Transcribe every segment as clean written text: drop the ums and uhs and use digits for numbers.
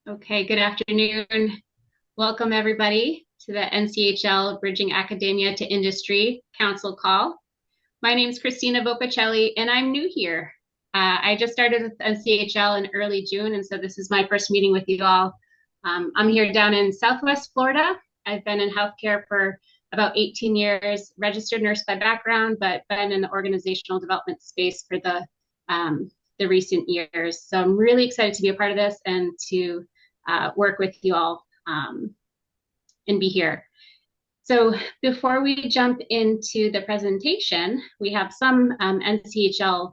Okay, good afternoon. Welcome everybody to the NCHL Bridging Academia to Industry Council call. My name is Christina Bopacelli and I'm new here. I just started with NCHL in early June, and so this is my first meeting with you all. I'm here down in Southwest Florida. I've been in healthcare for about 18 years, registered nurse by background, but been in the organizational development space for the recent years. So I'm really excited to be a part of this and to work with you all and be here. So before we jump into the presentation, we have some NCHL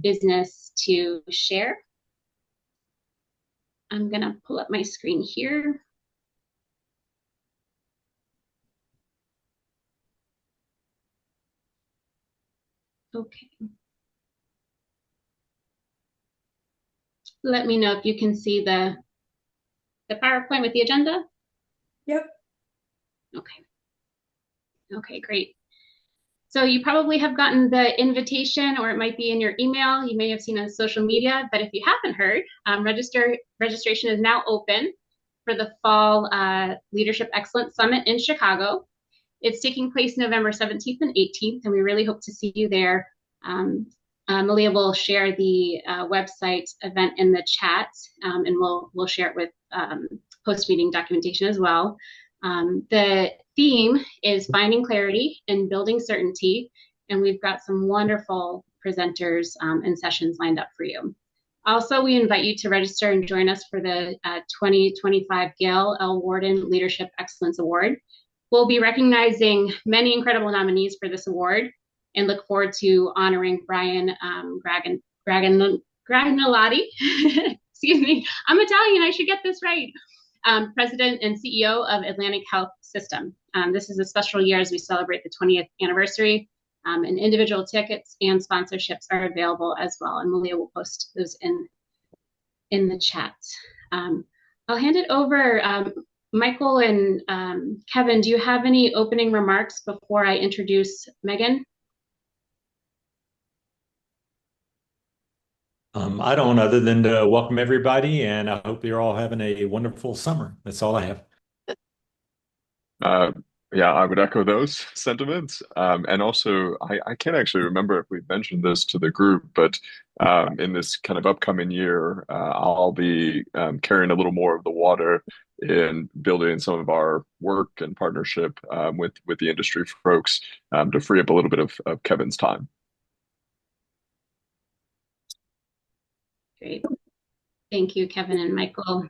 business to share. I'm going to pull up my screen here. Okay. Let me know if you can see the PowerPoint with the agenda. Yep. Okay. Okay, great. So you probably have gotten the invitation, or it might be in your email. You may have seen on social media, but if you haven't heard, registration is now open for the Fall Leadership Excellence Summit in Chicago. It's taking place November 17th and 18th, and we really hope to see you there. Malia will share the website event in the chat, and we'll share it with post-meeting documentation as well. The theme is finding clarity and building certainty, and we've got some wonderful presenters and sessions lined up for you. Also, we invite you to register and join us for the 2025 Gail L. Warden Leadership Excellence Award. We'll be recognizing many incredible nominees for this award and look forward to honoring Brian Gragnolati. Excuse me, I'm Italian, I should get this right. President and CEO of Atlantic Health System. This is a special year as we celebrate the 20th anniversary, and individual tickets and sponsorships are available as well, and Malia will post those in the chat. I'll hand it over. Michael and Kevin, do you have any opening remarks before I introduce Megan? I don't, other than to welcome everybody, and I hope you're all having a wonderful summer. That's all I have. Yeah, I would echo those sentiments. And also, I can't actually remember if we mentioned this to the group, but in this kind of upcoming year, I'll be carrying a little more of the water in building some of our work and partnership with the industry folks to free up a little bit of Kevin's time. Great. Thank you, Kevin and Michael.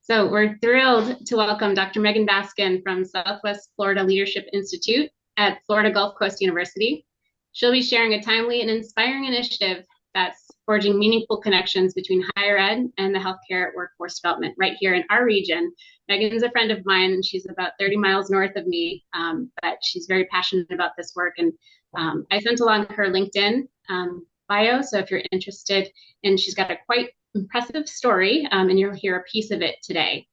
So we're thrilled to welcome Dr. Megan Baskin from Southwest Florida Leadership Institute at Florida Gulf Coast University. She'll be sharing a timely and inspiring initiative that's forging meaningful connections between higher ed and the healthcare workforce development right here in our region. Megan's a friend of mine, and she's about 30 miles north of me, but she's very passionate about this work. And I sent along her LinkedIn bio, so if you're interested, and she's got a quite impressive story, and you'll hear a piece of it today.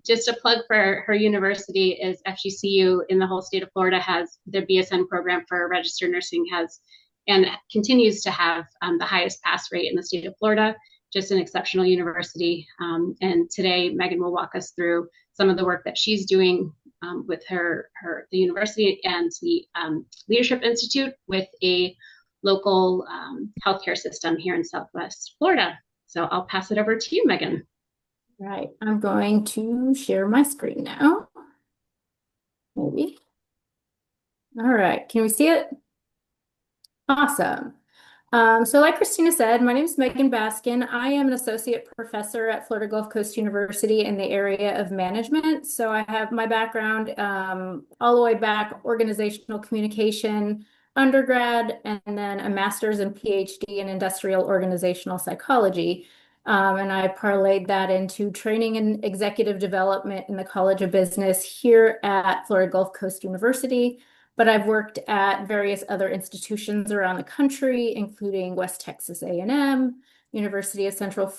Just a plug for her university is FGCU in the whole state of Florida has the BSN program for registered nursing and continues to have the highest pass rate in the state of Florida, just an exceptional university. And today, Megan will walk us through some of the work that she's doing with the university and the Leadership Institute with a local healthcare system here in Southwest Florida. So I'll pass it over to you, Megan. Right, I'm going to share my screen now. Maybe. All right, can we see it? Awesome. So like Christina said, my name is Megan Baskin. I am an associate professor at Florida Gulf Coast University in the area of management. So I have my background all the way back, organizational communication, undergrad, and then a master's and PhD in industrial organizational psychology. And I parlayed that into training and executive development in the College of Business here at Florida Gulf Coast University. But I've worked at various other institutions around the country, including West Texas A&M, University of Central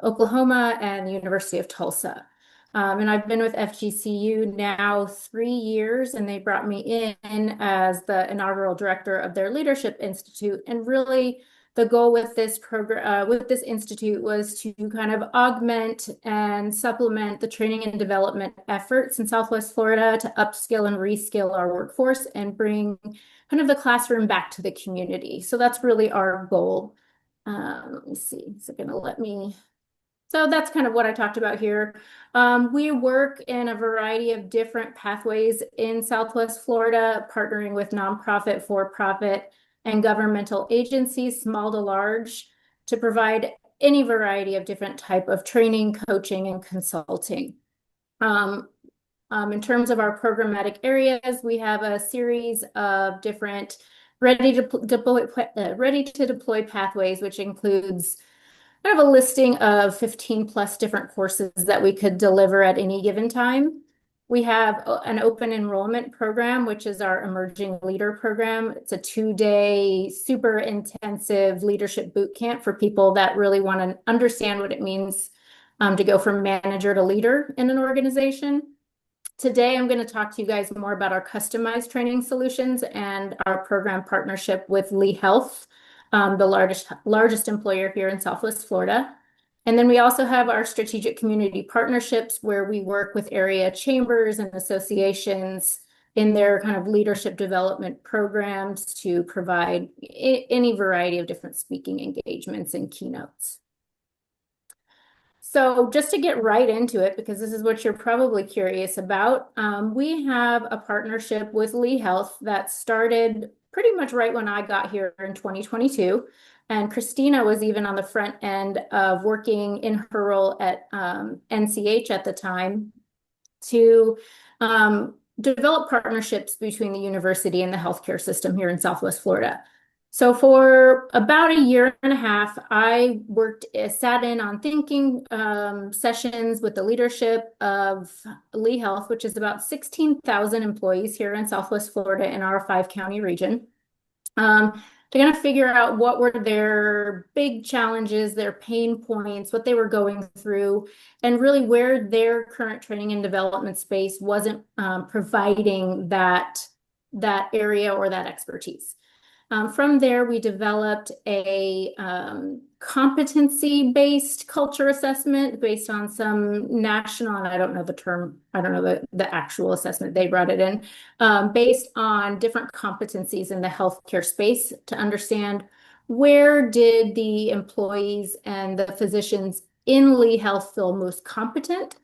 Oklahoma, and the University of Tulsa. And I've been with FGCU now 3 years, and they brought me in as the inaugural director of their Leadership Institute. And really, the goal with this program, with this institute, was to kind of augment and supplement the training and development efforts in Southwest Florida to upskill and reskill our workforce and bring kind of the classroom back to the community. So that's really our goal. Let me see. Is it going to let me? So that's kind of what I talked about here. We work in a variety of different pathways in Southwest Florida, partnering with nonprofit, for-profit, and governmental agencies, small to large, to provide any variety of different type of training, coaching, and consulting. In terms of our programmatic areas, we have a series of different ready to deploy pathways, which includes I have a listing of 15 plus different courses that we could deliver at any given time. We have an open enrollment program, which is our emerging leader program. It's a 2-day super intensive leadership boot camp for people that really want to understand what it means to go from manager to leader in an organization. Today, I'm going to talk to you guys more about our customized training solutions and our program partnership with Lee Health, the largest employer here in Southwest Florida. And then we also have our strategic community partnerships where we work with area chambers and associations in their kind of leadership development programs to provide any variety of different speaking engagements and keynotes. So just to get right into it, because this is what you're probably curious about, we have a partnership with Lee Health that started pretty much right when I got here in 2022. And Christina was even on the front end of working in her role at NCH at the time to develop partnerships between the university and the healthcare system here in Southwest Florida. So for about a year and a half, I sat in on thinking sessions with the leadership of Lee Health, which is about 16,000 employees here in Southwest Florida in our 5-county region, to kind of figure out what were their big challenges, their pain points, what they were going through, and really where their current training and development space wasn't providing that area or that expertise. From there, we developed a competency-based culture assessment based on some national, and I don't know the term, I don't know the actual assessment, they brought it in, based on different competencies in the healthcare space to understand where did the employees and the physicians in Lee Health feel most competent,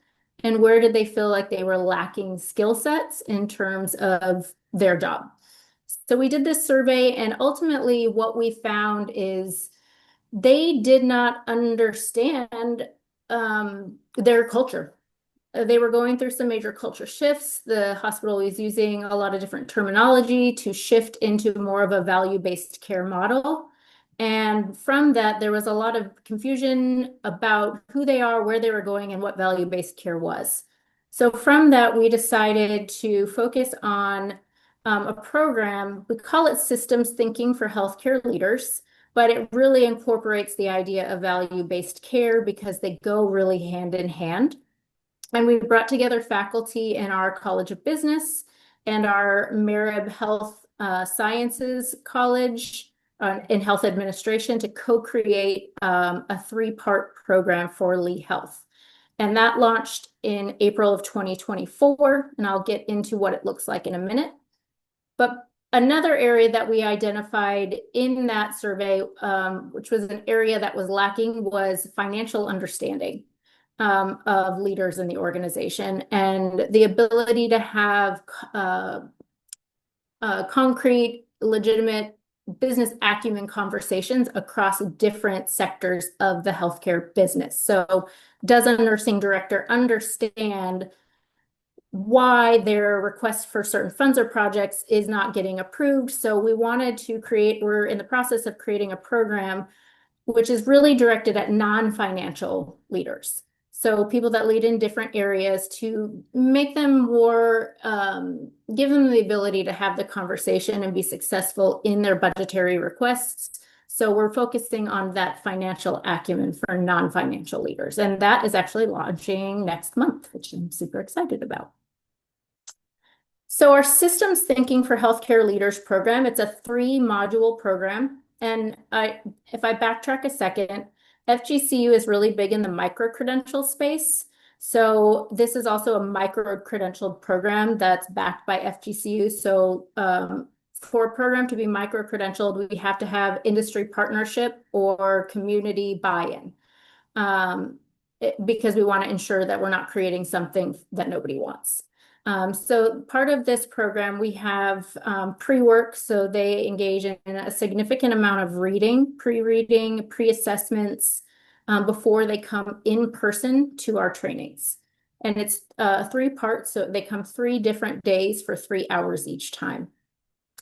and where did they feel like they were lacking skill sets in terms of their job. So we did this survey, and ultimately what we found is they did not understand their culture. They were going through some major culture shifts. The hospital was using a lot of different terminology to shift into more of a value-based care model. And from that, there was a lot of confusion about who they are, where they were going, and what value-based care was. So from that, we decided to focus on a program. We call it Systems Thinking for Healthcare Leaders, but it really incorporates the idea of value-based care because they go really hand in hand. And we brought together faculty in our College of Business and our Marib Health Sciences College in Health Administration to co-create a 3-part program for Lee Health. And that launched in April of 2024, and I'll get into what it looks like in a minute. But another area that we identified in that survey, which was an area that was lacking, was financial understanding of leaders in the organization and the ability to have concrete, legitimate business acumen conversations across different sectors of the healthcare business. So does a nursing director understand why their request for certain funds or projects is not getting approved? So we wanted to we're in the process of creating a program which is really directed at non-financial leaders. So people that lead in different areas to make them more, give them the ability to have the conversation and be successful in their budgetary requests. So we're focusing on that financial acumen for non-financial leaders. And that is actually launching next month, which I'm super excited about. So our Systems Thinking for Healthcare Leaders program, it's a 3-module program. And if I backtrack a second, FGCU is really big in the micro-credential space. So this is also a micro-credentialed program that's backed by FGCU. So for a program to be micro-credentialed, we have to have industry partnership or community buy-in. Because we want to ensure that we're not creating something that nobody wants. So part of this program, we have pre-work, so they engage in a significant amount of reading, pre-reading, pre-assessments before they come in person to our trainings. And it's 3 parts, so they come 3 different days for 3 hours each time.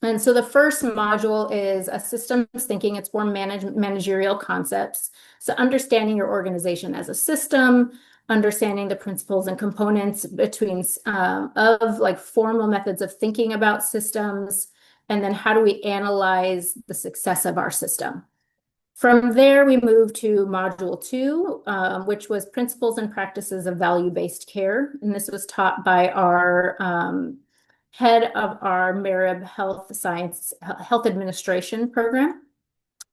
And so the first module is a systems thinking. It's more managerial concepts. So understanding your organization as a system, understanding the principles and components between of like formal methods of thinking about systems, and then how do we analyze the success of our system. From there, we moved to module 2, which was principles and practices of value-based care. And this was taught by our head of our Marib Health Administration program.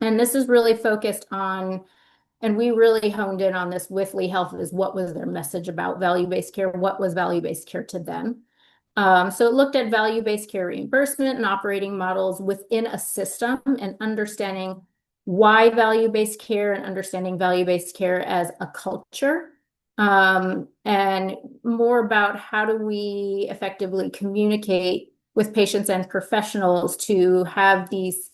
And this is really focused on, and we really honed in on this with Lee Health, is what was their message about value-based care? What was value-based care to them? So it looked at value-based care reimbursement and operating models within a system and understanding why value-based care and understanding value-based care as a culture. And more about how do we effectively communicate with patients and professionals to have these,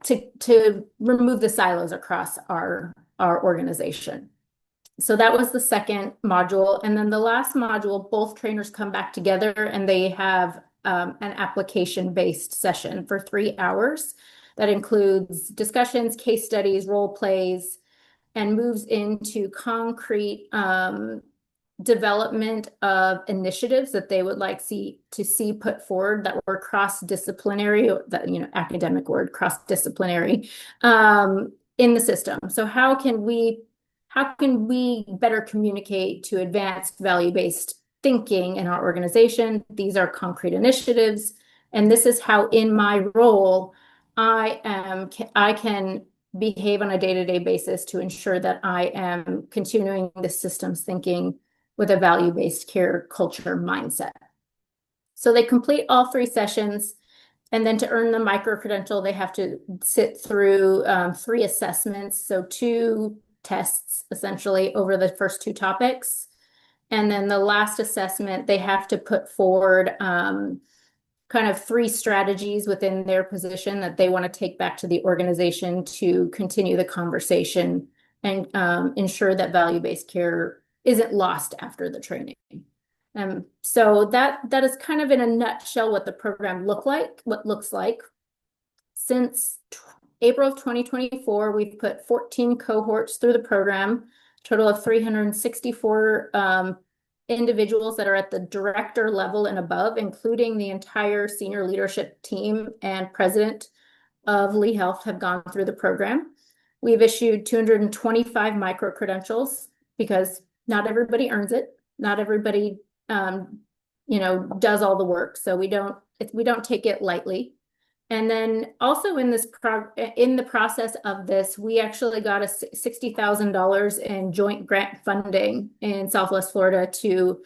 to remove the silos across our organization. So that was the second module. And then the last module, both trainers come back together and they have an application-based session for 3 hours that includes discussions, case studies, role plays, and moves into concrete development of initiatives that they would like to see put forward that were cross-disciplinary, that, academic word, cross-disciplinary in the system. So how can we better communicate to advance value-based thinking in our organization? These are concrete initiatives, and this is how, in my role, I can behave on a day-to-day basis to ensure that I am continuing the systems thinking with a value-based care culture mindset. So they complete all 3 sessions, and then to earn the micro-credential, they have to sit through 3 assessments, so 2 tests essentially over the first 2 topics. And then the last assessment, they have to put forward kind of 3 strategies within their position that they want to take back to the organization to continue the conversation and ensure that value-based care isn't lost after the training. So that is kind of in a nutshell what the program looks like. Since April of 2024, we've put 14 cohorts through the program, total of 364 individuals that are at the director level and above, including the entire senior leadership team and president of Lee Health have gone through the program. We've issued 225 micro-credentials because not everybody earns it. Not everybody, does all the work. So we don't take it lightly. And then also in the process of this, we actually got a $60,000 in joint grant funding in Southwest Florida to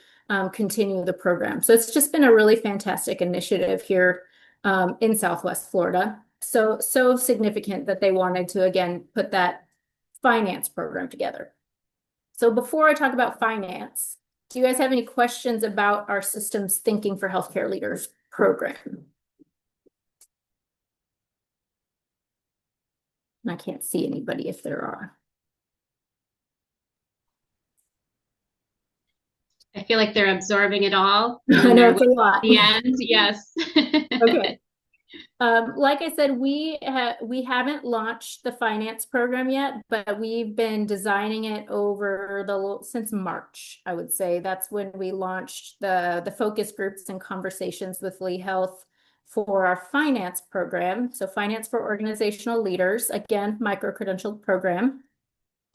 continue the program. So it's just been a really fantastic initiative here in Southwest Florida. So significant that they wanted to, again, put that finance program together. So before I talk about finance, do you guys have any questions about our systems thinking for healthcare leaders program? And I can't see anybody if there are. I feel like they're absorbing it all. I know it's a lot. The end, yes. Okay. Like I said, we haven't launched the finance program yet, but we've been designing it since March, I would say. That's when we launched the focus groups and conversations with Lee Health for our finance program. So finance for organizational leaders, again, micro-credentialed program.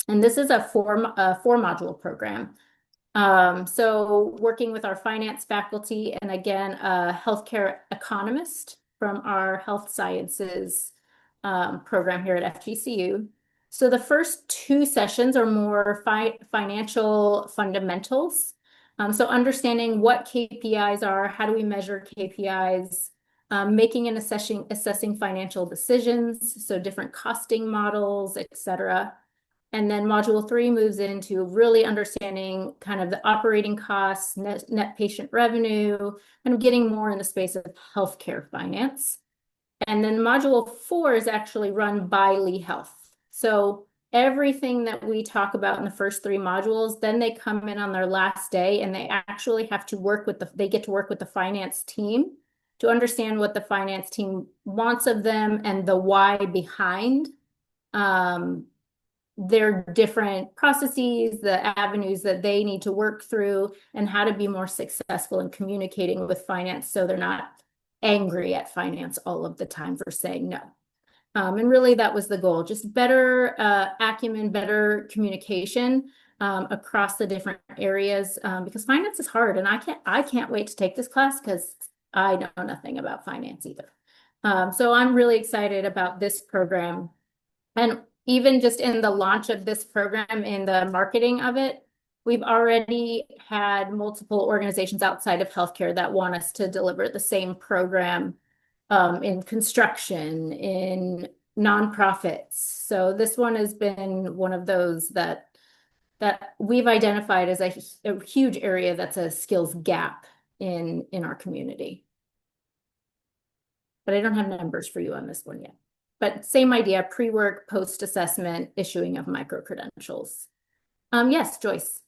And this is a 4-module program. So working with our finance faculty and again, a healthcare economist from our health sciences program here at FGCU. So the first two sessions are more financial fundamentals. So understanding what KPIs are, how do we measure KPIs, making and assessing financial decisions, so different costing models, et cetera. And then module 3 moves into really understanding kind of the operating costs, net patient revenue, kind of getting more in the space of healthcare finance. And then module 4 is actually run by Lee Health. So everything that we talk about in the first 3 modules, then they come in on their last day and they actually have to work with they get to work with the finance team to understand what the finance team wants of them and the why behind their different processes, the avenues that they need to work through, and how to be more successful in communicating with finance so they're not angry at finance all of the time for saying no. And really that was the goal, just better acumen, better communication across the different areas because finance is hard and I can't wait to take this class because I know nothing about finance either. So I'm really excited about this program. And even just in the launch of this program, in the marketing of it, we've already had multiple organizations outside of healthcare that want us to deliver the same program in construction, in nonprofits. So this one has been one of those that we've identified as a huge area that's a skills gap in our community. But I don't have numbers for you on this one yet. But same idea, pre-work, post-assessment, issuing of micro-credentials. Yes, Joyce.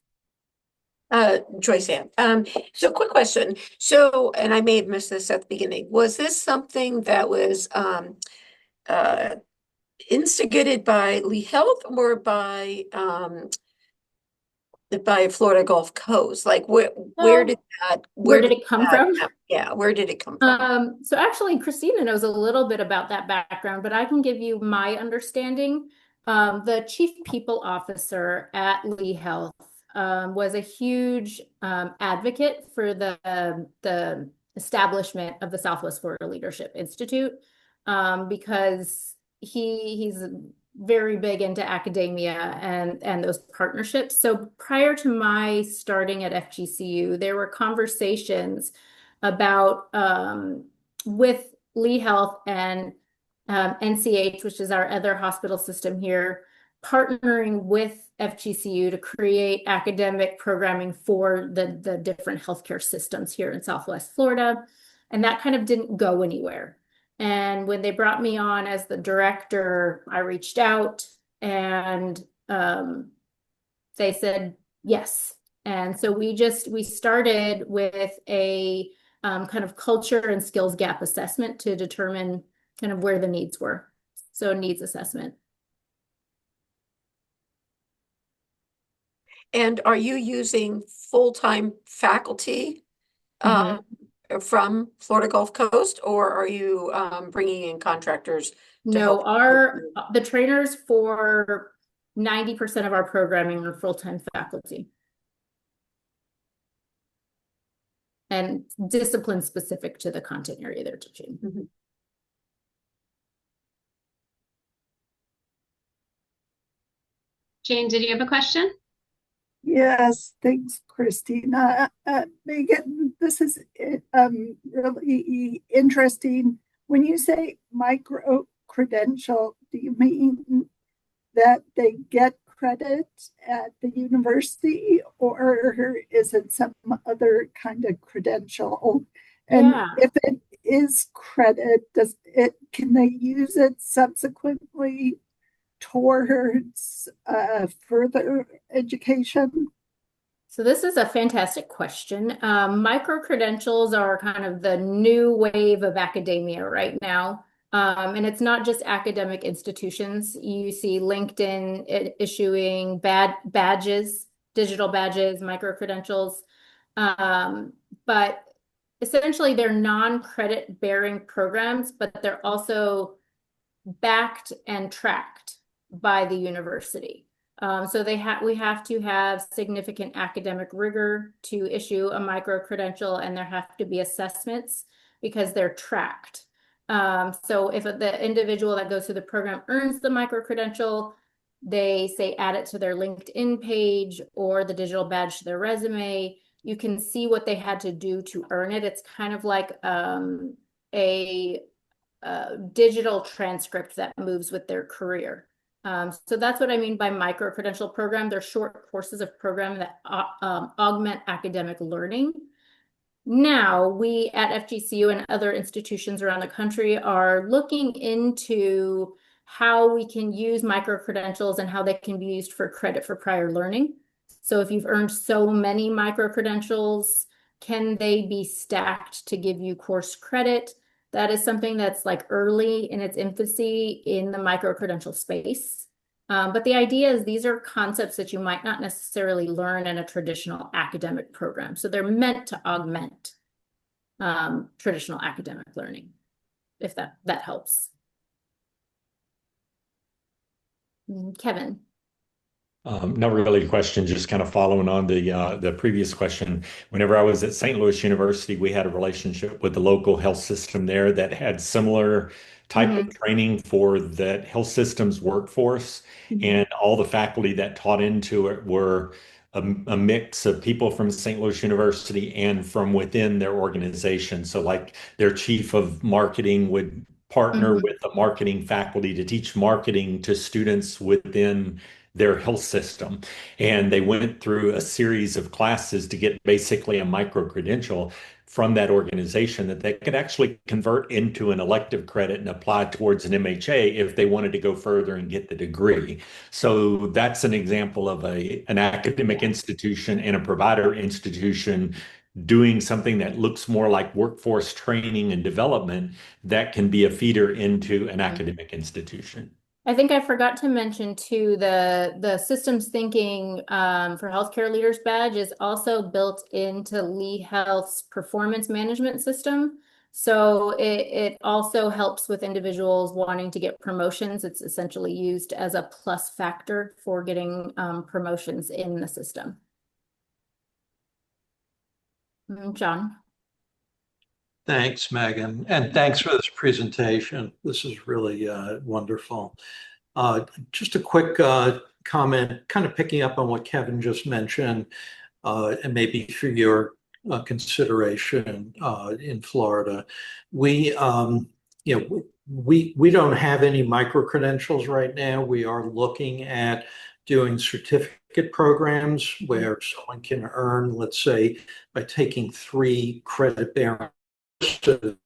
Joyce Ann. So quick question. So, and I may have missed this at the beginning, was this something that was instigated by Lee Health or by Florida Gulf Coast? Like where did it come from? Yeah, where did it come from? So actually, Christina knows a little bit about that background, but I can give you my understanding. The chief people officer at Lee Health was a huge advocate for the establishment of the Southwest Florida Leadership Institute because he's very big into academia and those partnerships. So prior to my starting at FGCU, there were conversations about with Lee Health and NCH, which is our other hospital system here, partnering with FGCU to create academic programming for the different healthcare systems here in Southwest Florida. And that kind of didn't go anywhere. And when they brought me on as the director, I reached out and they said yes. And so we started with a kind of culture and skills gap assessment to determine kind of where the needs were. So needs assessment. And are you using full-time faculty from Florida Gulf Coast, or are you bringing in contractors to No, help? the trainers for 90% of our programming are full-time faculty. And discipline specific to the content area they're teaching. Mm-hmm. Jane, did you have a question? Yes, thanks, Christina. Megan, this is really interesting. When you say micro credential, do you mean that they get credit at the university, or is it some other kind of credential? And if it is credit, can they use it subsequently towards further education? So this is a fantastic question. Micro-credentials are kind of the new wave of academia right now. And it's not just academic institutions. You see LinkedIn issuing badges, digital badges, micro-credentials. But essentially they're non-credit bearing programs, but they're also backed and tracked by the university. So we have to have significant academic rigor to issue a micro credential, and there have to be assessments because they're tracked. So if the individual that goes through the program earns the micro-credential, they say add it to their LinkedIn page or the digital badge to their resume. You can see what they had to do to earn it. It's kind of like a digital transcript that moves with their career. So that's what I mean by micro-credential program. They're short courses of program that augment academic learning. Now, we at FGCU and other institutions around the country are looking into how we can use micro-credentials and how they can be used for credit for prior learning. So if you've earned so many micro-credentials, can they be stacked to give you course credit? That is something that's like early in its infancy in the micro-credential space. But the idea is these are concepts that you might not necessarily learn in a traditional academic program. So they're meant to augment traditional academic learning, if that helps. Kevin. Not really a question, just kind of following on the previous question. Whenever I was at St. Louis University, we had a relationship with the local health system there that had similar type of training for the health system's workforce, and all the faculty that taught into it were a mix of people from St. Louis University and from within their organization. So, like their chief of marketing would partner with the marketing faculty to teach marketing to students within their health system. And they went through a series of classes to get basically a micro credential from that organization that they could actually convert into an elective credit and apply towards an MHA if they wanted to go further and get the degree. So that's an example of an academic institution and a provider institution doing something that looks more like workforce training and development that can be a feeder into an academic institution. I think I forgot to mention too, the systems thinking for healthcare leaders badge is also built into Lee Health's performance management system. So it also helps with individuals wanting to get promotions. It's essentially used as a plus factor for getting promotions in the system. John. Thanks, Megan, and thanks for this presentation. This is really wonderful. Just a quick comment, kind of picking up on what Kevin just mentioned, and maybe for your consideration in Florida. We don't have any micro credentials right now. We are looking at doing certificate programs where someone can earn, let's say, by taking 3 credit-bearing courses,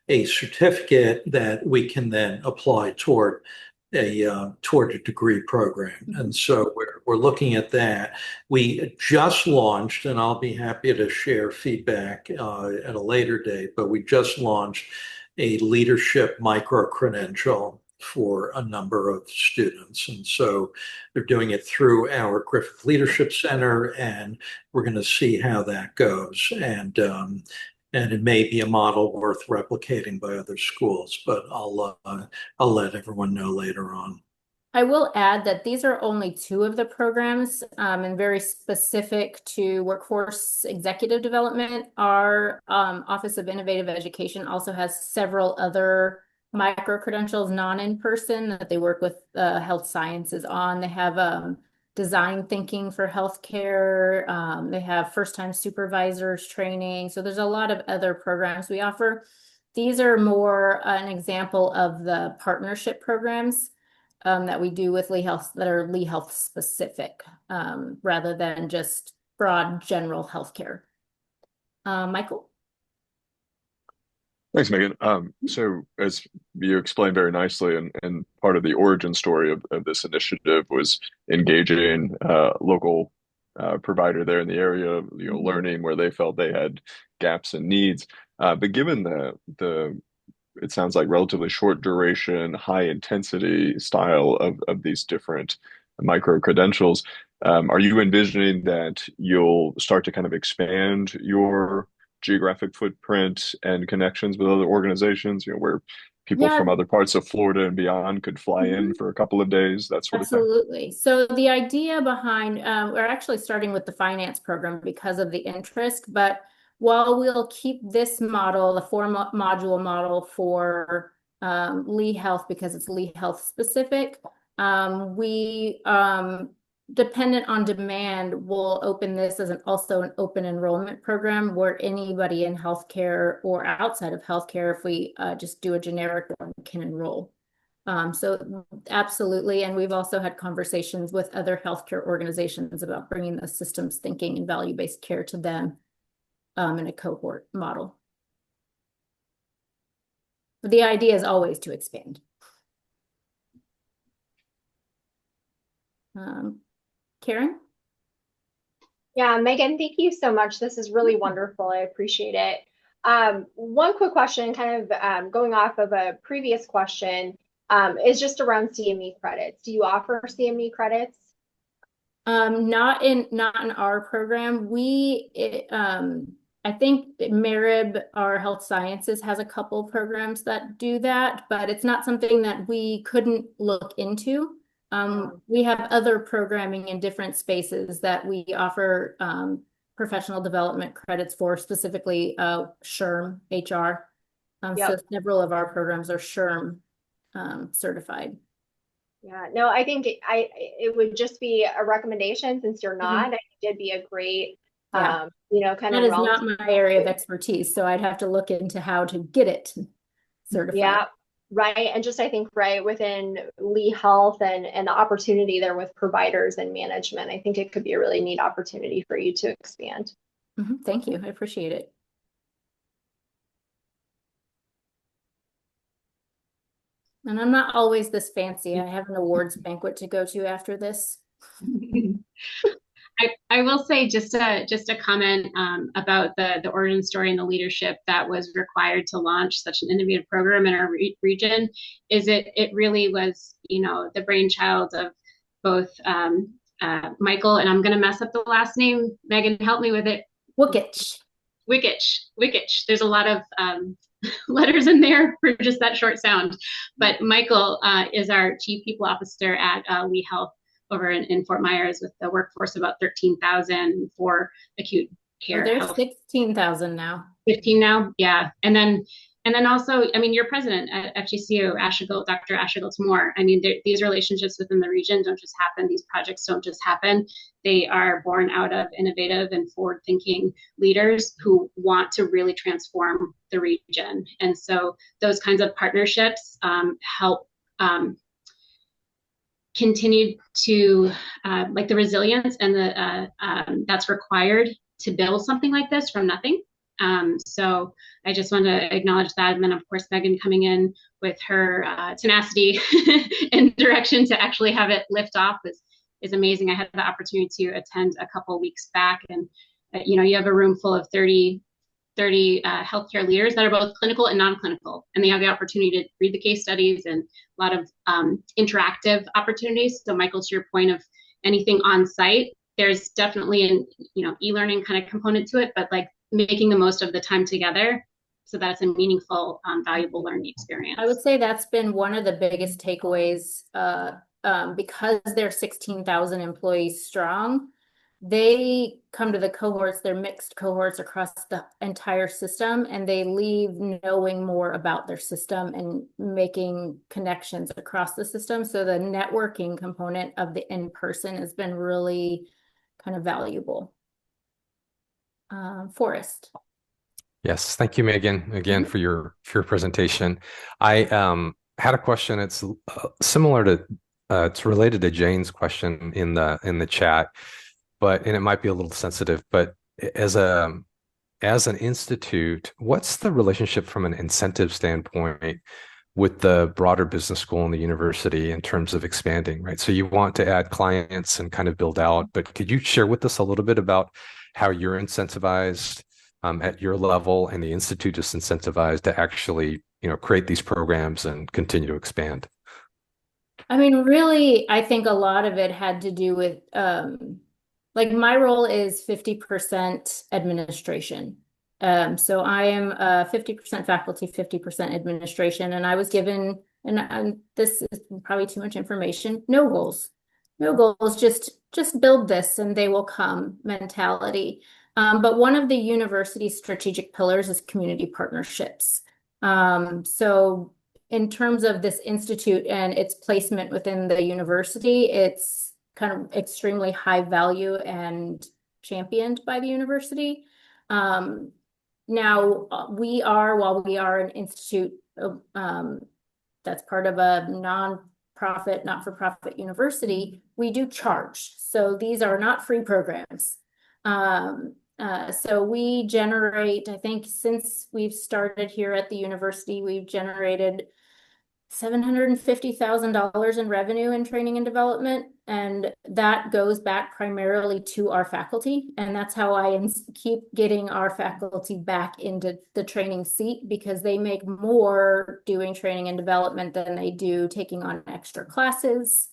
a certificate that we can then apply toward a degree program. And so we're looking at that. We just launched, and I'll be happy to share feedback at a later date, but we just launched a leadership micro credential for a number of students. And so they're doing it through our Griffith Leadership Center, and we're going to see how that goes. And it may be a model worth replicating by other schools, but I'll let everyone know later on. I will add that these are only 2 of the programs and very specific to workforce executive development. Our Office of Innovative Education also has several other micro credentials, non-in-person, that they work with health sciences on. They have design thinking for healthcare. They have first-time supervisors training. So there's a lot of other programs we offer. These are more an example of the partnership programs that we do with Lee Health that are Lee Health specific, rather than just broad general healthcare. Michael? Thanks, Megan. So as you explained very nicely, and part of the origin story of this initiative was engaging local provider there in the area, learning where they felt they had gaps and needs. But given the it sounds like relatively short duration, high intensity style of these different micro credentials, are you envisioning that you'll start to kind of expand your geographic footprint and connections with other organizations, where people from other parts of Florida and beyond could fly in for a couple of days, that sort of thing? Absolutely. So the idea behind, we're actually starting with the finance program because of the interest, but while we'll keep this model, the module model for Lee Health because it's Lee Health specific, we dependent on demand, will open this as also an open enrollment program where anybody in healthcare or outside of healthcare, if we just do a generic one, can enroll. So absolutely. And we've also had conversations with other healthcare organizations about bringing the systems thinking and value-based care to them in a cohort model. But the idea is always to expand. Karen? Yeah, Megan, thank you so much. This is really wonderful. I appreciate it. One quick question, kind of going off of a previous question, is just around CME credits. Do you offer CME credits? Not in our program. I think Marib, our health sciences, has a couple programs that do that, but it's not something that we couldn't look into. We have other programming in different spaces that we offer professional development credits for, specifically SHRM, HR. So several of our programs are SHRM certified. Yeah, no, I think it would just be a recommendation since you're not. I think it'd be a great, kind of. That is not my area of expertise, so I'd have to look into how to get it certified. Yeah, right. And just I think within Lee Health and the opportunity there with providers and management, I think it could be a really neat opportunity for you to expand. Thank you. I appreciate it. And I'm not always this fancy. I have an awards banquet to go to after this. I will say just a comment about the origin story and the leadership that was required to launch such an innovative program in our region. Is it really was, the brainchild of both Michael, and I'm going to mess up the last name. Megan, help me with it. Wikich. There's a lot of letters in there for just that short sound. But Michael is our Chief People Officer at Lee Health over in Fort Myers with the workforce of about 13,000 for acute care. There's 16,000 now. 15 now, yeah. And then also, your president at FGCU, Dr. Ashigal Tamor. These relationships within the region don't just happen. These projects don't just happen. They are born out of innovative and forward-thinking leaders who want to really transform the region. And so those kinds of partnerships help continue to the resilience and that's required to build something like this from nothing. So I just want to acknowledge that. And then, of course, Megan coming in with her tenacity and direction to actually have it lift off is amazing. I had the opportunity to attend a couple of weeks back, and you have a room full of 30 healthcare leaders that are both clinical and non-clinical, and they have the opportunity to read the case studies and a lot of interactive opportunities. So, Michael, to your point of anything on site, there's definitely an e-learning kind of component to it, but making the most of the time together so that it's a meaningful, valuable learning experience. I would say that's been one of the biggest takeaways because they're 16,000 employees strong. They come to the cohorts, they're mixed cohorts across the entire system, and they leave knowing more about their system and making connections across the system. So the networking component of the in-person has been really kind of valuable. Forrest. Yes, thank you, Megan, again for your presentation. I had a question. It's similar to it's related to Jane's question in the chat, and it might be a little sensitive. But as an institute, what's the relationship from an incentive standpoint with the broader business school and the university in terms of expanding, right? So you want to add clients and kind of build out, but could you share with us a little bit about how you're incentivized at your level and the institute is incentivized to actually, create these programs and continue to expand? Really, I think a lot of it had to do with, my role is 50% administration. So I am 50% faculty, 50% administration, and I was given, and this is probably too much information, no goals, just build this and they will come mentality. But one of the university's strategic pillars is community partnerships. So in terms of this institute and its placement within the university, it's kind of extremely high value and championed by the university. Now, while we are an institute that's part of a non-profit, not-for-profit university, we do charge. So these are not free programs. So we generate, I think since we've started here at the university, we've generated $750,000 in revenue in training and development. And that goes back primarily to our faculty. And that's how I keep getting our faculty back into the training seat, because they make more doing training and development than they do taking on extra classes.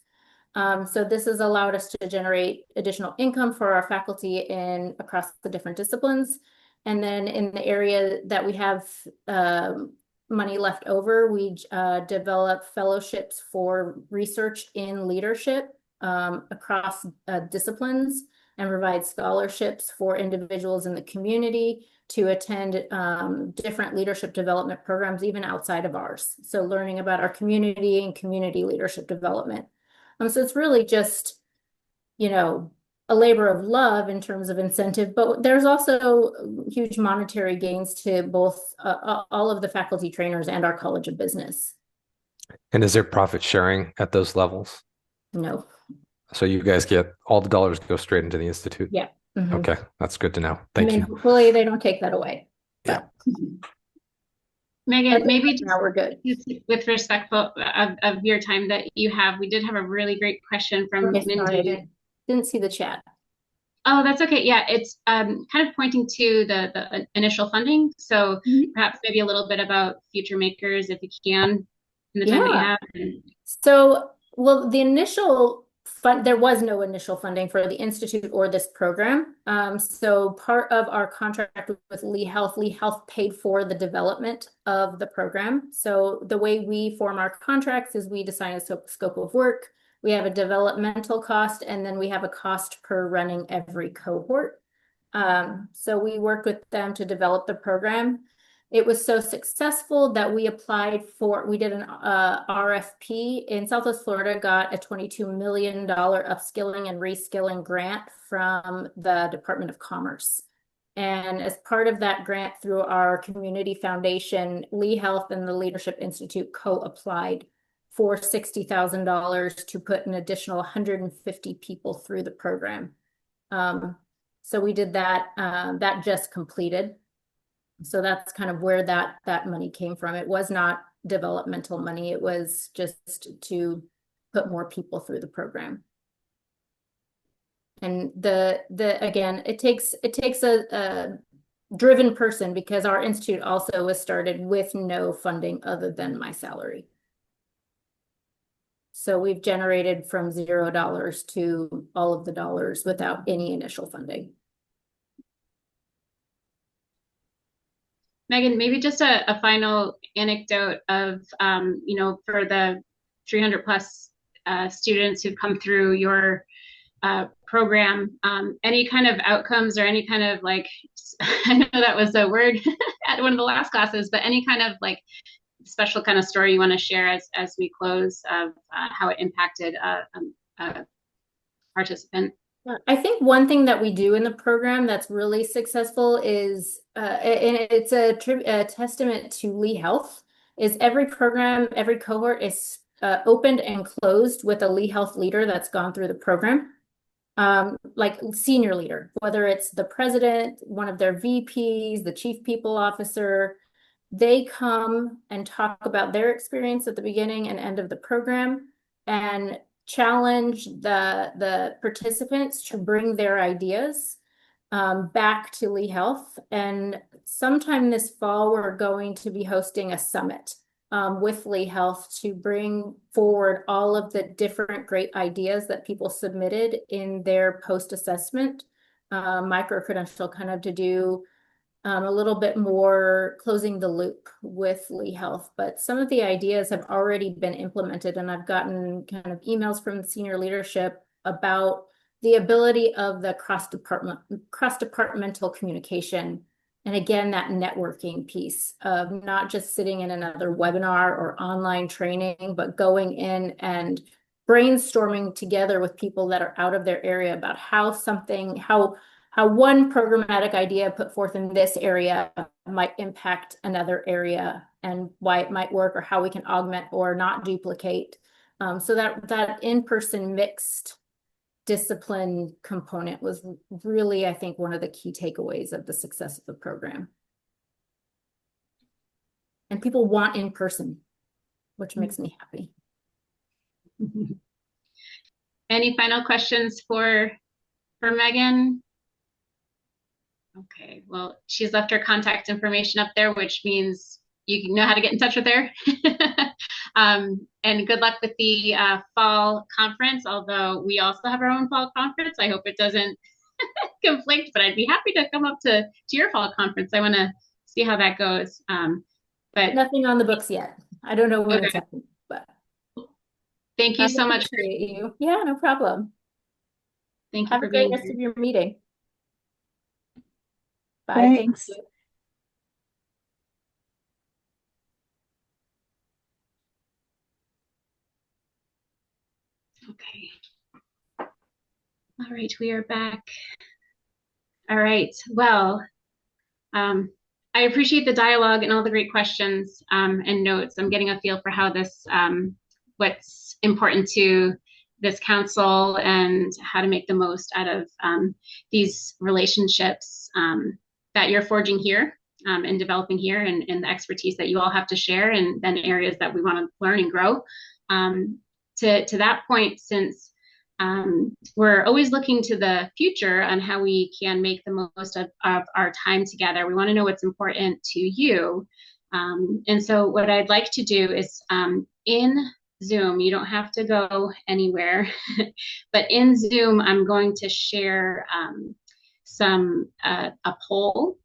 So this has allowed us to generate additional income for our faculty across the different disciplines. And then in the area that we have money left over, we develop fellowships for research in leadership across disciplines, and provide scholarships for individuals in the community to attend different leadership development programs, even outside of ours. So learning about our community and community leadership development. So it's really just, a labor of love in terms of incentive, but there's also huge monetary gains to both all of the faculty trainers and our College of Business. And is there profit sharing at those levels? No. So you guys get all the dollars go straight into the institute? Yeah. Mm-hmm. Okay, that's good to know. Thank you. Hopefully they don't take that away. Yeah. Megan, maybe just now we're good. With respectful of your time that you have, we did have a really great question from Okay, sorry, Mindy. Didn't see the chat. Oh, that's okay. Yeah, it's kind of pointing to the initial funding. So perhaps maybe a little bit about Future Makers, if you can, in the time that you have. So, well, the initial there was no initial funding for the institute or this program. So part of our contract with Lee Health paid for the development of the program. So the way we form our contracts is we design a scope of work. We have a developmental cost, and then we have a cost per running every cohort. So we worked with them to develop the program. It was so successful that we did an RFP in Southwest Florida, got a $22 million upskilling and reskilling grant from the Department of Commerce. And as part of that grant, through our community foundation, Lee Health and the Leadership Institute co-applied for $60,000 to put an additional 150 people through the program. So we did that. That just completed. So that's kind of where that money came from. It was not developmental money. It was just to put more people through the program. And again, it takes a driven person, because our institute also was started with no funding other than my salary. So we've generated from $0 to all of the dollars without any initial funding. Megan, maybe just a final anecdote of, for the 300 plus students who've come through your program, any kind of outcomes or any kind of I know that was a word at one of the last classes, but any kind of special kind of story you want to share as we close of how it impacted a participant? I think one thing that we do in the program that's really successful is, and it's a testament to Lee Health, is every program, every cohort is opened and closed with a Lee Health leader that's gone through the program. Like senior leader, whether it's the president, one of their VPs, the chief people officer, they come and talk about their experience at the beginning and end of the program and challenge the participants to bring their ideas back to Lee Health. And sometime this fall, we're going to be hosting a summit with Lee Health to bring forward all of the different great ideas that people submitted in their post-assessment micro-credential, kind of to do a little bit more closing the loop with Lee Health. But some of the ideas have already been implemented, and I've gotten kind of emails from the senior leadership about the ability of the cross-departmental communication. And again, that networking piece of not just sitting in another webinar or online training, but going in and brainstorming together with people that are out of their area about how one programmatic idea put forth in this area might impact another area and why it might work or how we can augment or not duplicate. So that in-person mixed discipline component was really, I think, one of the key takeaways of the success of the program. And people want in person, which makes me happy. Any final questions for Megan? Okay, well, she's left her contact information up there, which means you know how to get in touch with her. And good luck with the fall conference, although we also have our own fall conference. I hope it doesn't conflict, but I'd be happy to come up to your fall conference. I want to see how that goes. But nothing on the books yet. I don't know when it's happening, but thank you so much. Appreciate you. Yeah, no problem. Thank you Have for a great being rest here. of your meeting. Bye. Thanks. Thank you. Okay. All right, we are back. All right, well, I appreciate the dialogue and all the great questions and notes. I'm getting a feel for how this, what's important to this council and how to make the most out of these relationships that you're forging here and developing here, and the expertise that you all have to share, and then areas that we want to learn and grow. To that point, since we're always looking to the future on how we can make the most of our time together, we want to know what's important to you. And so what I'd like to do is in Zoom, you don't have to go anywhere, but in Zoom, I'm going to share a poll.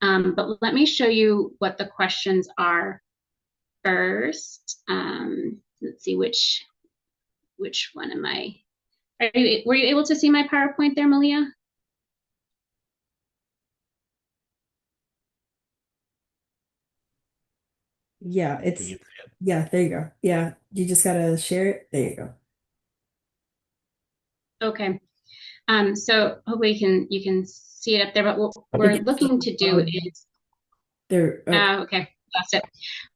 But let me show you what the questions are first. Let's see which one am I? Were you able to see my PowerPoint there, Malia? Yeah, yeah, there you go. Yeah, you just gotta share it. There you go. Okay. So hopefully you can see it up there, but what we're looking to do is there. Okay, that's it.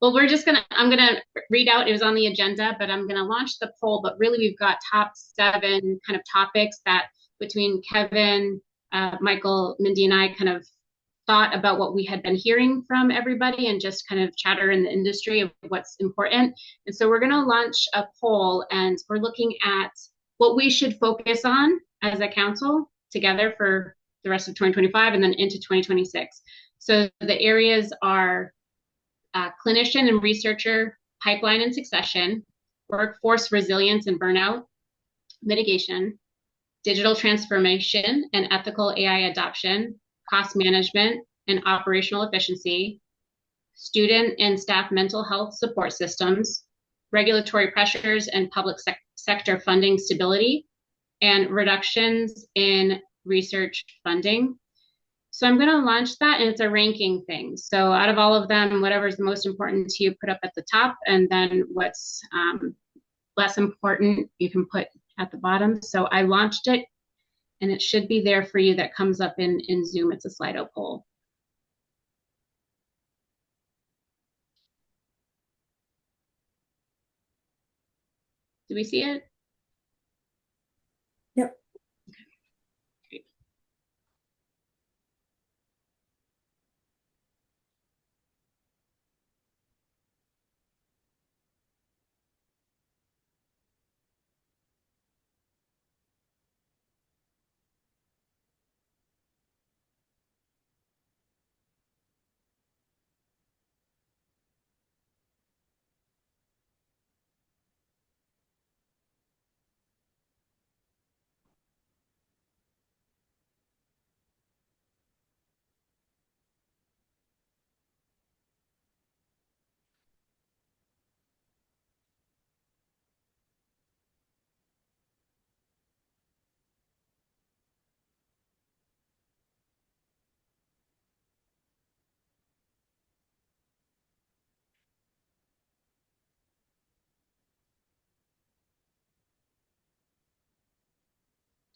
Well, I'm gonna read out, it was on the agenda, but I'm gonna launch the poll, but really we've got top 7 kind of topics that between Kevin, Michael, Mindy, and I kind of thought about what we had been hearing from everybody and just kind of chatter in the industry of what's important. And so we're going to launch a poll, and we're looking at what we should focus on as a council together for the rest of 2025 and then into 2026. So the areas are clinician and researcher pipeline and succession, workforce resilience and burnout mitigation, digital transformation and ethical AI adoption, cost management and operational efficiency, student and staff mental health support systems, regulatory pressures and public sector funding stability, and reductions in research funding. So I'm going to launch that, and it's a ranking thing. So out of all of them, whatever's the most important to you, put up at the top, and then what's less important, you can put at the bottom. So I launched it, and it should be there for you. That comes up in Zoom. It's a Slido poll. Do we see it? Yep. Okay.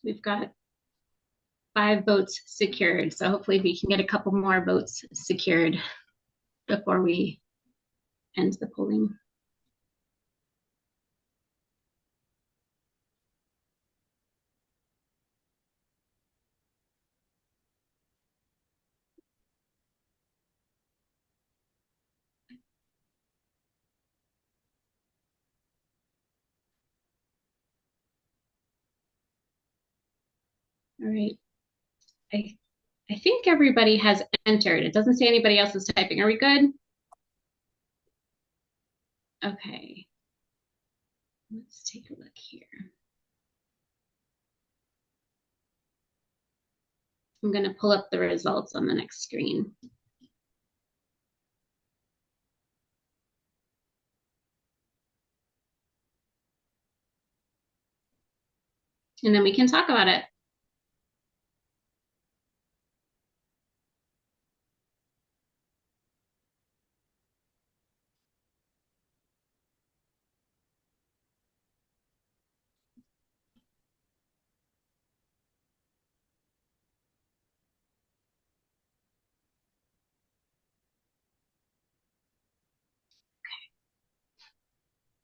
We've got 5 votes secured. So hopefully we can get a couple more votes secured before we end the polling. All right. I think everybody has entered. It doesn't say anybody else is typing. Are we good? Okay. Let's take a look here. I'm going to pull up the results on the next screen. And then we can talk about it.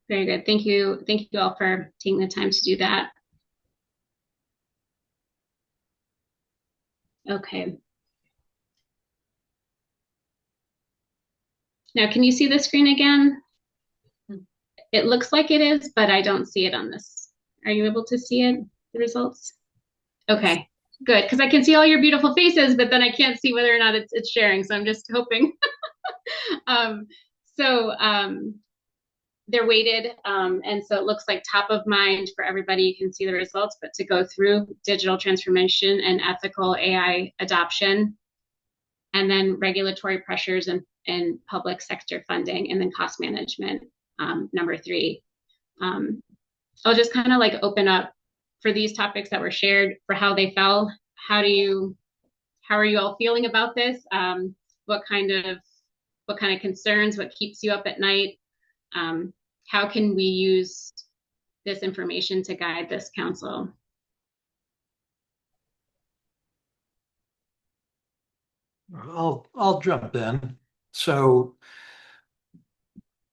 Very good. Thank you. Thank you all for taking the time to do that. Okay. Now, can you see the screen again? It looks like it is, but I don't see it on this. Are you able to see it, the results? Okay, good, because I can see all your beautiful faces, but then I can't see whether or not it's sharing, so I'm just hoping. um, so they're weighted, and so it looks like top of mind for everybody. You can see the results, but to go through digital transformation and ethical AI adoption, and then regulatory pressures and public sector funding, and then cost management, number 3. I'll just kind of like open up for these topics that were shared for how they fell. How are you all feeling about this? What kind of concerns? What keeps you up at night? How can we use this information to guide this council? I'll jump in. So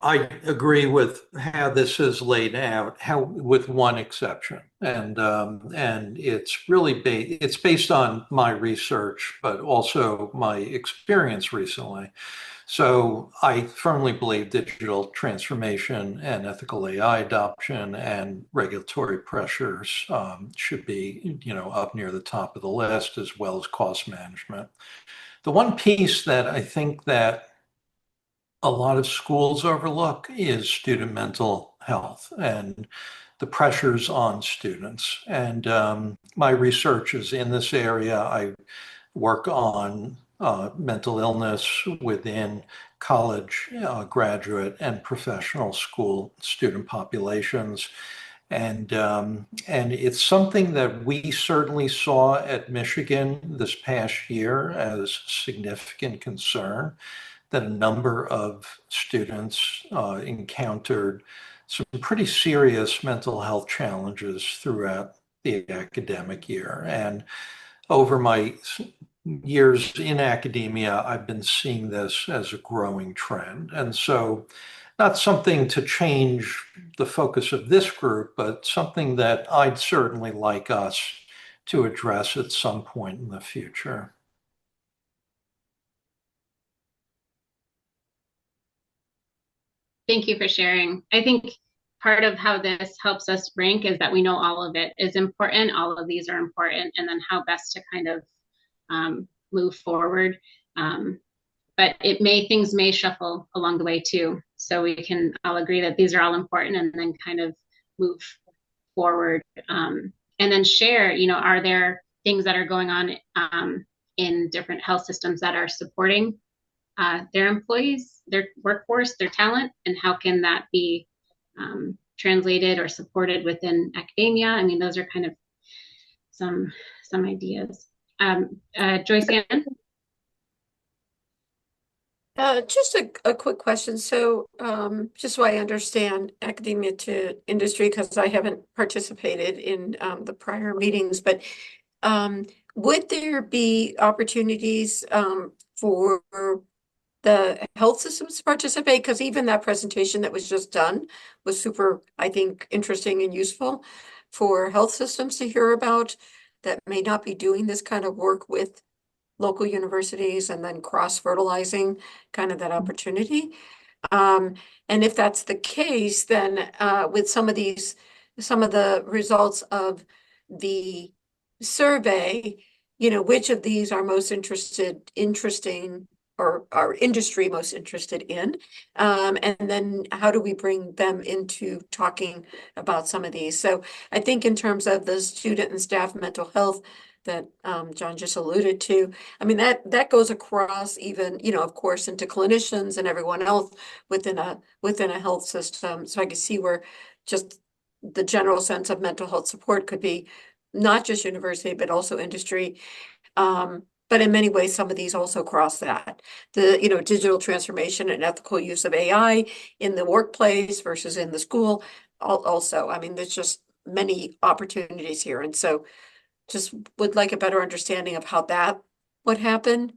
I agree with how this is laid out, with one exception, and it's really it's based on my research, but also my experience recently. So I firmly believe digital transformation and ethical AI adoption and regulatory pressures should be, up near the top of the list, as well as cost management. The one piece that I think that a lot of schools overlook is student mental health and the pressures on students. And my research is in this area. I work on mental illness within college, graduate, and professional school student populations. And it's something that we certainly saw at Michigan this past year as significant concern, that a number of students encountered some pretty serious mental health challenges throughout the academic year. And over my years in academia, I've been seeing this as a growing trend. And so, not something to change the focus of this group, but something that I'd certainly like us to address at some point in the future. Thank you for sharing. I think part of how this helps us rank is that we know all of it is important. All of these are important, and then how best to kind of move forward. But things may shuffle along the way too. So we can all agree that these are all important, and then kind of move forward, and then share, are there things that are going on in different health systems that are supporting their employees, their workforce, their talent, and how can that be translated or supported within academia? I mean, those are kind of some ideas. Joyce Ann? Just a quick question. So, just so I understand academia to industry, because I haven't participated in the prior meetings, but would there be opportunities for the health systems to participate? Because even that presentation that was just done was super, I think, interesting and useful for health systems to hear about that may not be doing this kind of work with local universities and then cross-fertilizing kind of that opportunity. And if that's the case, then with some of the results of the survey, which of these are most interesting, or our industry most interested in? And then how do we bring them into talking about some of these? So I think in terms of the student and staff mental health that John just alluded to, I mean, that goes across even, of course, into clinicians and everyone else within a health system. So I can see where just the general sense of mental health support could be not just university, but also industry. But in many ways, some of these also cross that. The, digital transformation and ethical use of AI in the workplace versus in the school. Also, I mean, there's just many opportunities here. And so just would like a better understanding of how that would happen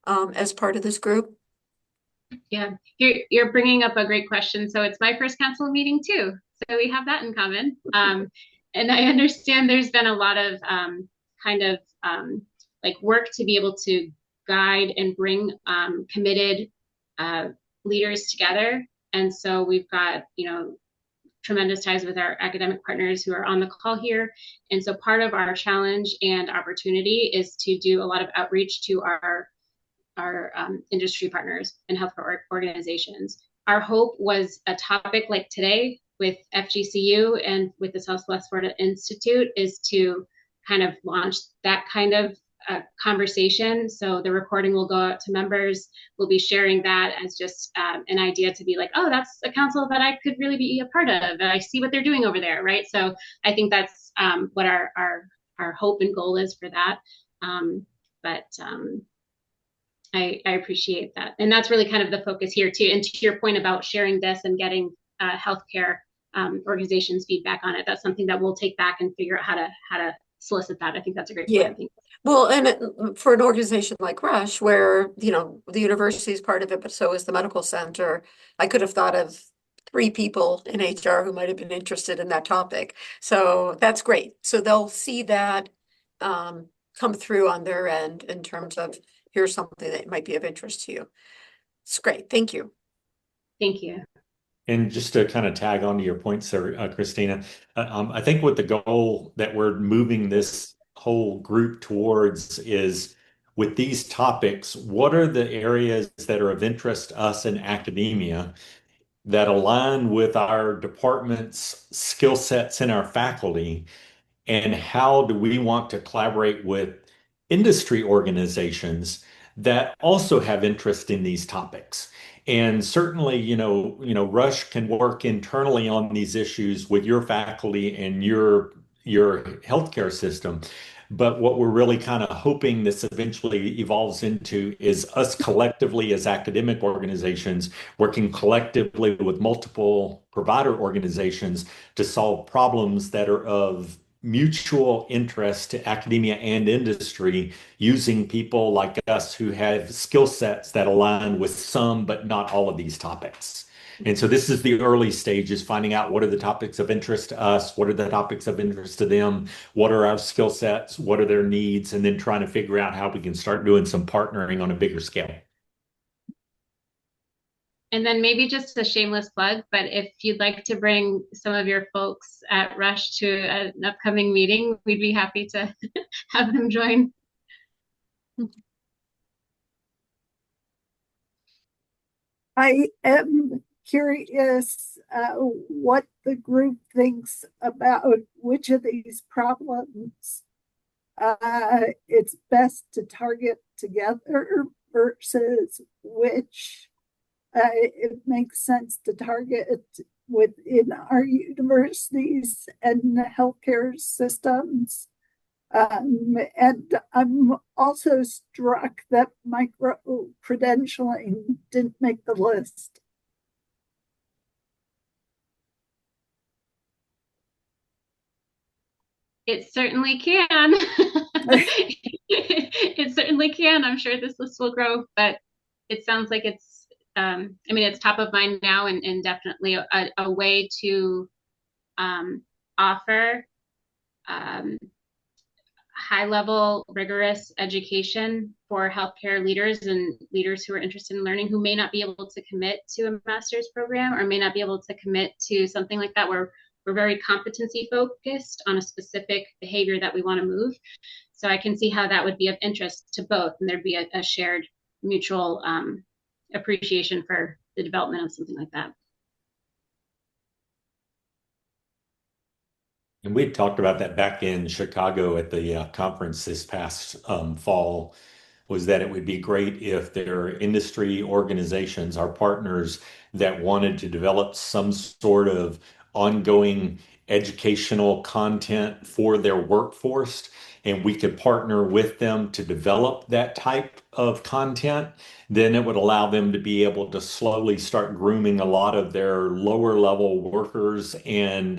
as part of this group. Yeah, you're bringing up a great question. So it's my first council meeting too. So we have that in common. And I understand there's been a lot of kind of like work to be able to guide and bring committed leaders together. And so we've got, tremendous ties with our academic partners who are on the call here. And so part of our challenge and opportunity is to do a lot of outreach to our industry partners and healthcare organizations. Our hope was a topic like today with FGCU and with the Southwest Florida Institute is to kind of launch that kind of conversation. So the recording will go out to members. We'll be sharing that as just an idea to be like, oh, that's a council that I could really be a part of. And I see what they're doing over there, right? So I think that's what our hope and goal is for that. I appreciate that. And that's really kind of the focus here too. And to your point about sharing this and getting healthcare organizations feedback on it, that's something that we'll take back and figure out how to solicit that. I think that's a great point. Well, and for an organization like Rush, where, the university is part of it, but so is the medical center, I could have thought of 3 people in HR who might have been interested in that topic. So that's great. So they'll see that come through on their end in terms of here's something that might be of interest to you. It's great. Thank you. Thank you. And just to kind of tag on to your points there, Christina, I think what the goal that we're moving this whole group towards is with these topics, what are the areas that are of interest to us in academia that align with our department's skill sets in our faculty? And how do we want to collaborate with industry organizations that also have interest in these topics? And certainly, Rush can work internally on these issues with your faculty and your healthcare system. But what we're really kind of hoping this eventually evolves into is us collectively as academic organizations working collectively with multiple provider organizations to solve problems that are of mutual interest to academia and industry, using people like us who have skill sets that align with some but not all of these topics. And so this is the early stages, finding out what are the topics of interest to us, what are the topics of interest to them, what are our skill sets, what are their needs, and then trying to figure out how we can start doing some partnering on a bigger scale. And then maybe just a shameless plug, but if you'd like to bring some of your folks at Rush to an upcoming meeting, we'd be happy to have them join. I am curious what the group thinks about which of these problems it's best to target together versus which it makes sense to target within our universities and healthcare systems. And I'm also struck that micro-credentialing didn't make the list. It certainly can. It certainly can. I'm sure this list will grow, but it sounds like it's, I mean, it's top of mind now, and definitely a way to offer high level, rigorous education for healthcare leaders and leaders who are interested in learning, who may not be able to commit to a master's program or may not be able to commit to something like that, where we're very competency focused on a specific behavior that we want to move. So I can see how that would be of interest to both, and there'd be a shared mutual appreciation for the development of something like that. And we talked about that back in Chicago at the conference this past fall, was that it would be great if there are industry organizations, our partners, that wanted to develop some sort of ongoing educational content for their workforce, and we could partner with them to develop that type of content. Then it would allow them to be able to slowly start grooming a lot of their lower level workers and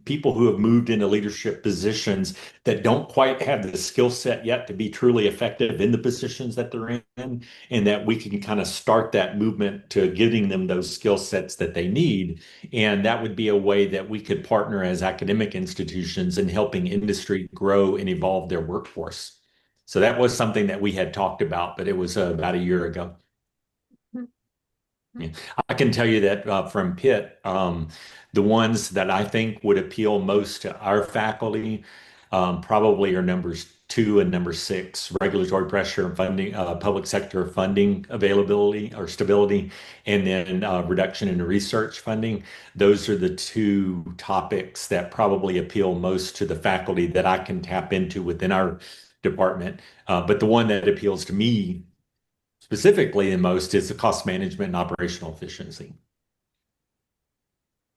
people who have moved into leadership positions that don't quite have the skill set yet to be truly effective in the positions that they're in, and that we can kind of start that movement to giving them those skill sets that they need. And that would be a way that we could partner as academic institutions in helping industry grow and evolve their workforce. So that was something that we had talked about, but it was about a year ago. Yeah. I can tell you that from Pitt, the ones that I think would appeal most to our faculty probably are numbers 2 and number 6: regulatory pressure and funding, public sector funding availability or stability, and then reduction in research funding. Those are the 2 topics that probably appeal most to the faculty that I can tap into within our department. But the one that appeals to me specifically the most is the cost management and operational efficiency.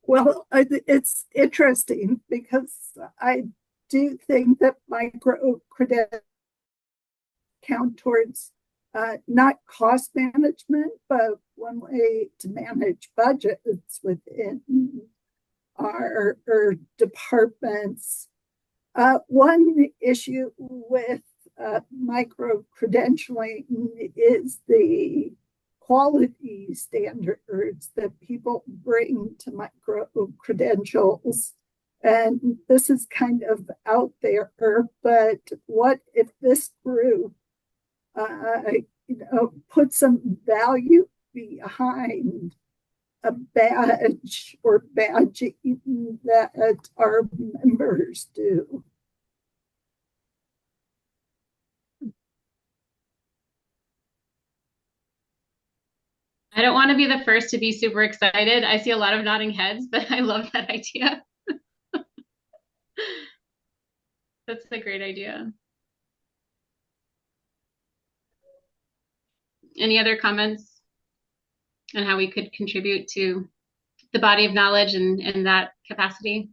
Well, it's interesting because I do think that micro credentials count towards not cost management, but one way to manage budgets within our departments. One issue with micro credentialing is the quality standards that people bring to micro credentials. And this is kind of out there, but what if this group, put some value behind a badge or badging that our members do? I don't want to be the first to be super excited. I see a lot of nodding heads, but I love that idea. That's a great idea. Any other comments on how we could contribute to the body of knowledge in that capacity?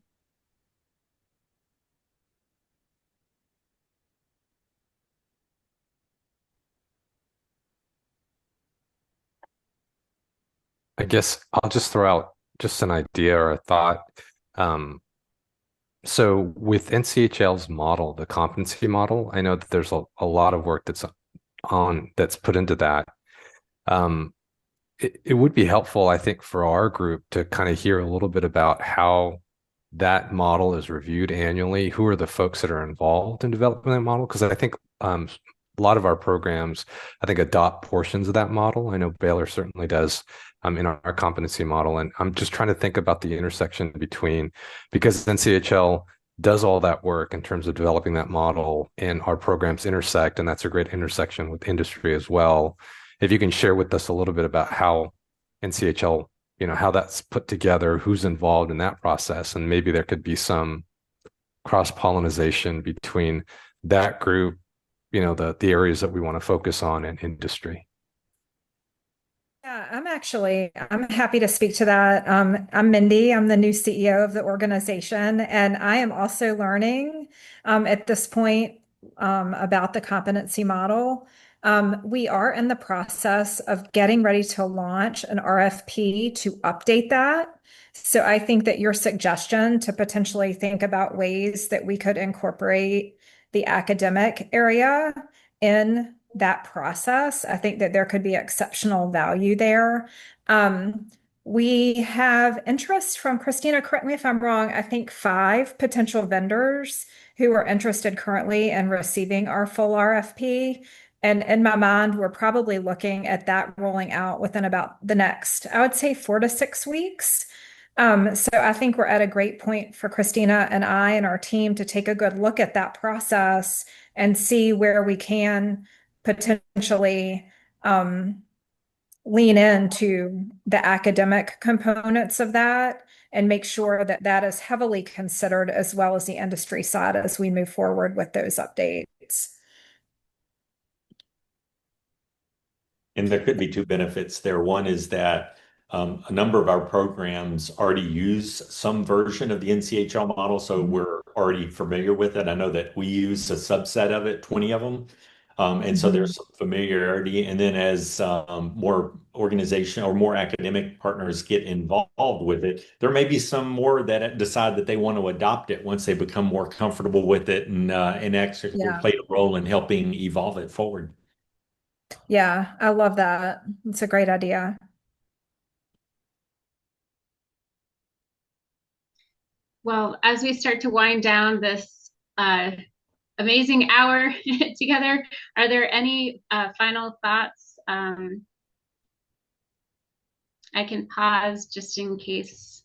I guess I'll just throw out just an idea or a thought. So with NCHL's model, the competency model, I know that there's a lot of work that's put into that. It would be helpful, I think, for our group to kind of hear a little bit about how that model is reviewed annually. Who are the folks that are involved in developing that model? Because I think a lot of our programs, I think, adopt portions of that model. I know Baylor certainly does in our competency model. And I'm just trying to think about the intersection between, because NCHL does all that work in terms of developing that model, and our programs intersect, and that's a great intersection with industry as well. If you can share with us a little bit about how NCHL, how that's put together, who's involved in that process, and maybe there could be some cross-pollination between that group, the areas that we want to focus on in industry. Yeah, Yeah, I'm happy to speak to that. I'm Mindy. I'm the new CEO of the organization, and I am also learning at this point about the competency model. We are in the process of getting ready to launch an RFP to update that. So I think that your suggestion to potentially think about ways that we could incorporate the academic area in that process, I think that there could be exceptional value there. We have interest from Christina, correct me if I'm wrong, I think 5 potential vendors who are interested currently in receiving our full RFP. And in my mind, we're probably looking at that rolling out within about the next, I would say 4 to 6 weeks. So I think we're at a great point for Christina and I and our team to take a good look at that process and see where we can potentially lean into the academic components of that and make sure that that is heavily considered as well as the industry side as we move forward with those updates. And there could be two benefits there. One is that a number of our programs already use some version of the NCHL model, so we're already familiar with it. I know that we use a subset of it, 20 of them. And so there's some familiarity. And then as more organization or more academic partners get involved with it, there may be some more that decide that they want to adopt it once they become more comfortable with it and actually play a role in helping evolve it forward. Yeah, I love that. It's a great idea. Well, as we start to wind down this amazing hour together, are there any final thoughts? I can pause just in case.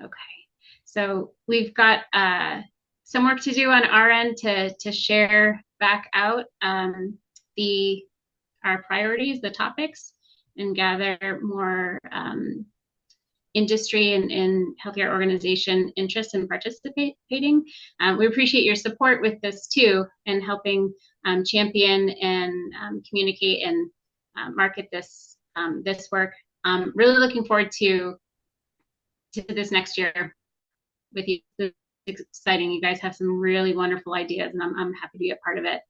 Okay, so we've got some work to do on our end to share back out our priorities, the topics, and gather more industry and healthcare organization interest in participating. We appreciate your support with this too, and helping champion and communicate and market this work. Really looking forward to this next year with you. It's exciting. You guys have some really wonderful ideas, and I'm happy to be a part of it.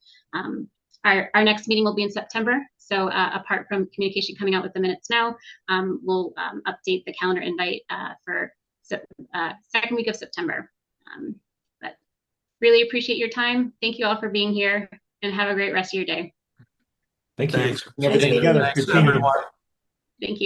Our next meeting will be in September. So apart from communication coming out with the minutes now, we'll update the calendar invite for second week of September. But really appreciate your time. Thank you all for being here, and have a great rest of your day. Thank you. Thanks. Nice meeting you. Thanks, everyone. Thank you.